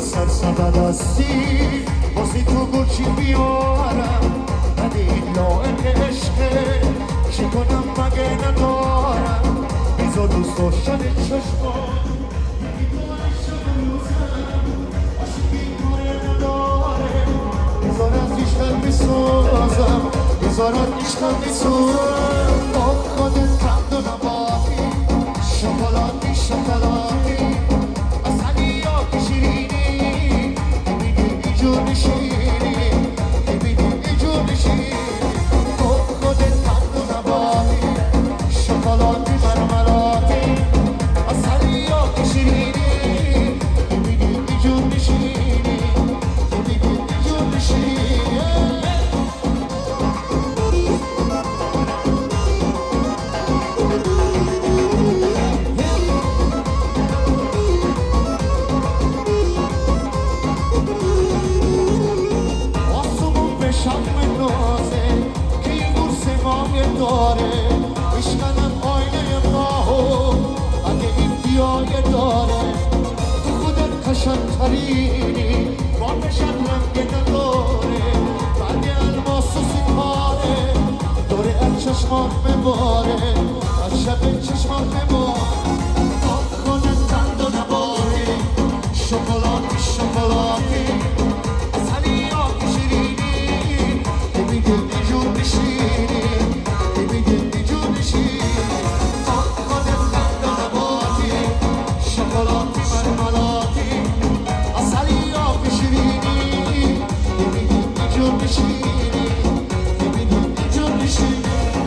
سرسبد هستی بازی تو گرچی بیارم ندیلا عشقه چی کنم مگه ندارم بیزا دوست داشتن چشمان یکی تو عشق روزم عاشقی کاره نداره بذار از عشقم بسازم بذار از عشقم بسازم با خودت تند و نباتی شکلاتی شکلاتی اصلی یا که شیرینی ببینی ایجور نشینی ببینی ایجور نشینی با خودت تند و نباتی شکلاتی مرمراتی اصلی یا که شیرینی ببینی ایجور نشینی ببینی ایجور نشینی شم نازه که یه گرس مایه داره عشقم آینه ماهو اگه این دیایه داره تو خودت قشنگ‌ترینی بارمشم رنگ نداره بعد الماس و ستاره داره از چشمات بباره از شب چشمات بباره آب خودت تند و نباره شکلاتی شکلاتی She